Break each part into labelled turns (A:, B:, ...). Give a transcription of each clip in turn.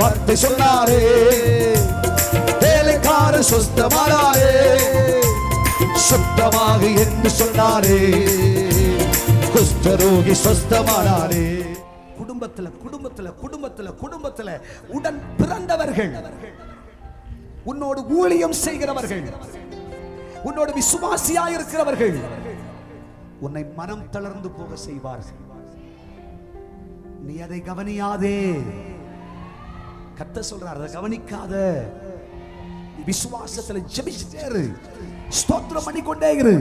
A: வார்த்தை சொன்னாரே, வேலைக்காரர் சொஸ்தமானாரே, சுத்தமாக என்று சொன்னாரே, குஷ்டரோகி சொஸ்தமானாரே. குடும்பத்துல குடும்பத்துல குடும்பத்துல குடும்பத்துல உடன் பிறந்தவர்கள், உன்னோடு ஊழியம் செய்கிறவர்கள், உன்னோடு விசுவாசியாய் இருக்கிறவர்கள் உன்னை மனம் தளர்ந்து போக செய்வார்கள். நீ அதை கவனியாதே. கர்த்தர் சொல்றார், அதை கவனிக்காத. விசுவாசத்துல ஜெபிச்சிட்டே இரு, ஸ்தோத்திரம் பண்ணிக்கொண்டே இரு.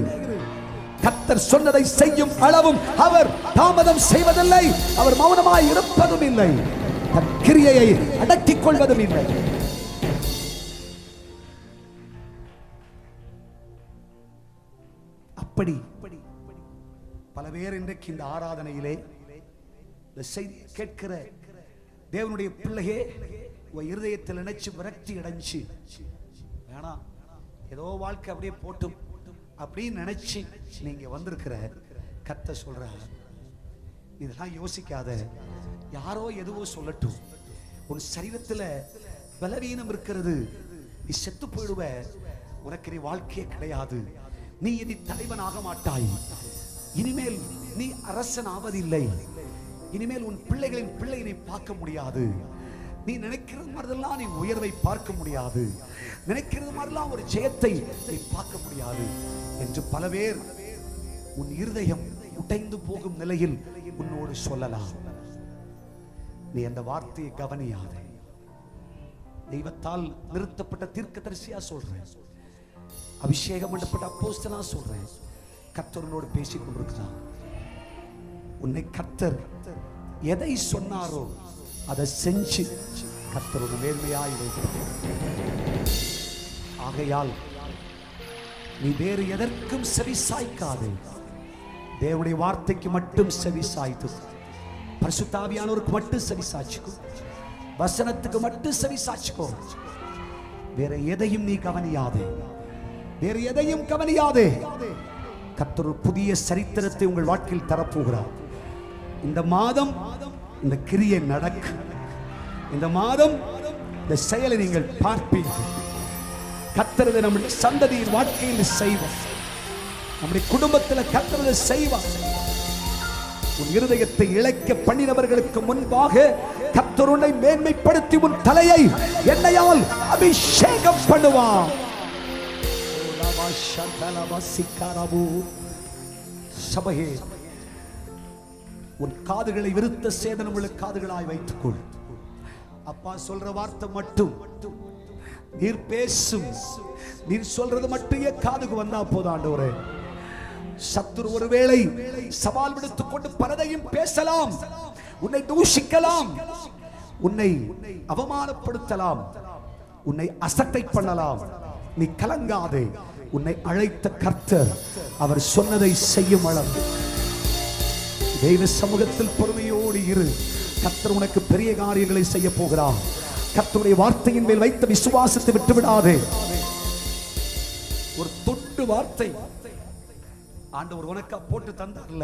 A: கர்த்தர் சொன்னதை செய்யும் அளவும் அவர் தாமதம் செய்வதில்லை, அவர் மௌனமாய் இருப்பதும் இல்லை, தன் கிரியையை அடக்கிக் கொள்வதும் இல்லை. அப்படி பல பேர் இன்றைக்கு இந்த ஆராதனையிலே இந்த செய்தி கேட்கிற தேவனுடைய பிள்ளையே உன் இருதயத்தில் நினைச்சு விரக்தி அடைஞ்சு, வேணாம் ஏதோ வாழ்க்கை அப்படியே போட்டும் அப்படின்னு நினைச்சு நீங்க வந்திருக்கிற, கர்த்தர் சொல்ற, இதெல்லாம் யோசிக்காத. யாரோ எதுவோ சொல்லட்டும், உன் சரீரத்தில் பலவீனம் இருக்கிறது, நீ செத்து போயிடுவ, உனக்கு நீ வாழ்க்கையே கிடையாது, நீ இனி தலைவனாக மாட்டாய், இனிமேல் நீ அரசன் ஆவதில்லை, இனிமேல் உன் பிள்ளைகளின் பிள்ளையை பார்க்க முடியாது, நீ நினைக்கிறது மாதிரிலாம் நீ உயர்வை பார்க்க முடியாது, நினைக்கிறது மாதிரிலாம் ஒரு ஜெயத்தை நீ பார்க்க முடியாது என்று பல பேர் உன் இருதயம் உடைந்து போகும் நிலையில் உன்னோடு சொல்லலாம். நீ அந்த வார்த்தையை கவனியாதே. தெய்வத்தால் நிறுத்தப்பட்ட தீர்க்கதரிசியா சொல்றேன், அபிஷேகம் பண்ணப்பட்ட அப்போஸ்தலனா சொல்றேன், கர்த்தரோடு பேசிக் கொண்டிருக்கிறார். உன்னை கர்த்தர் எதை சொன்னாரோ அதை செஞ்சு கர்த்தரோட மேன்மையாய் வைக்கிறார். ஆகையால் நீ வேறு எதற்கும் செவி சாய்க்காதே, தேவனுடைய வார்த்தைக்கு மட்டும் செவி சாய்த்து, பரிசுத்த ஆவியானவருக்கு மட்டும் செவி சாய்ச்சுக்கோ, வசனத்துக்கு மட்டும் செவி சாய்ச்சுக்கோ. வேற எதையும் நீ கவனியாதே, வேறு எதையும் கவனியாதே. கர்த்தர் ஒரு புதிய சரித்திரத்தை உங்கள் வாழ்க்கையில் தரப்போகிறார். இந்த மாதம் இந்த கிரியை நடக்கும், இந்த மாதம் இந்த செயலை நீங்கள் பார்ப்பீர்கள். கர்த்தர் நம்முடைய சந்ததியின் வாழ்க்கையில் செய்வார், நம்முடைய குடும்பத்தில் கர்த்தர் செய்வார். உன் இருதயத்தை இழைக்க பண்ணினவர்களுக்கு முன்பாக கர்த்தர் உன்னை மேன்மைப்படுத்தி உன் தலையை எண்ணெயால் அபிஷேகம் பண்ணுவார். சபையே, உன் காதுகளை விருத்த சேதனமுள்ள காதுகளாய் வைத்துக்கொள். அப்பா சொல்ற வார்த்தை மட்டும் நீர் பேசும், நீர் சொல்றது மட்டும் என் காதுக்கு வந்தா போதும் ஆண்டவரே. சத்துரு ஒருவேளை சவால் விடுத்துக் கொண்டு பலதையும் பேசலாம், உன்னை தூஷிக்கலாம், உன்னை அவமானப்படுத்தலாம், உன்னை அசட்டை பண்ணலாம். நீ கலங்காதே. உன்னை அழைத்த கர்த்தர் அவர் சொன்னதை செய்யும் அளவு தெய்வ சமூகத்தில் பொறுமையோடு இரு. கர்த்தர் உனக்கு பெரிய காரியங்களை செய்ய போகிறார். கர்த்தருடைய வார்த்தையின் மேல் வைத்த விசுவாசத்தை விட்டுவிடாதே. ஒரு தொட்டு வார்த்தை ஆண்டவர் உனக்கு போட்டு தந்தார்ல,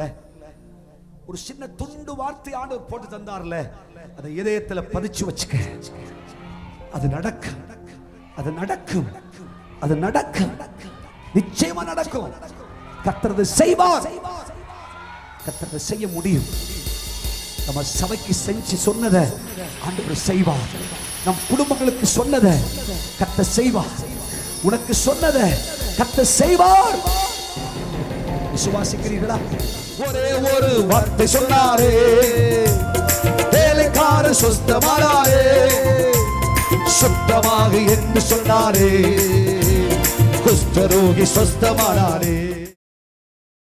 A: ஒரு சின்ன துண்டு வார்த்தை ஆண்டவர் போட்டு தந்தார்ல, அதை இதயத்துல பதிச்சு வச்சுக்க. அது நடக்கும், அது நடக்கும், அது நடக்கும், நிச்சயமா நடக்கும். கர்த்தர் செய்வார், கர்த்தர் செய்ய முடியும். நம்ம சபைக்கு செஞ்சு சொன்னதை ஆண்டவர் செய்வார். நம் குடும்பங்களுக்கு சொன்னதை கர்த்தர் செய்வார். உனக்கு சொன்னதை கர்த்தர் செய்வார். விசுவாசிக்கிறீர்களா? ஒரே ஒரு வார்த்தை சொன்னாரே, வேலைக்காரர் சொஸ்தமானாரே, சுத்தமாக என்று சொன்னாரே, குஷ்டரோகி சொஸ்தமானாரே.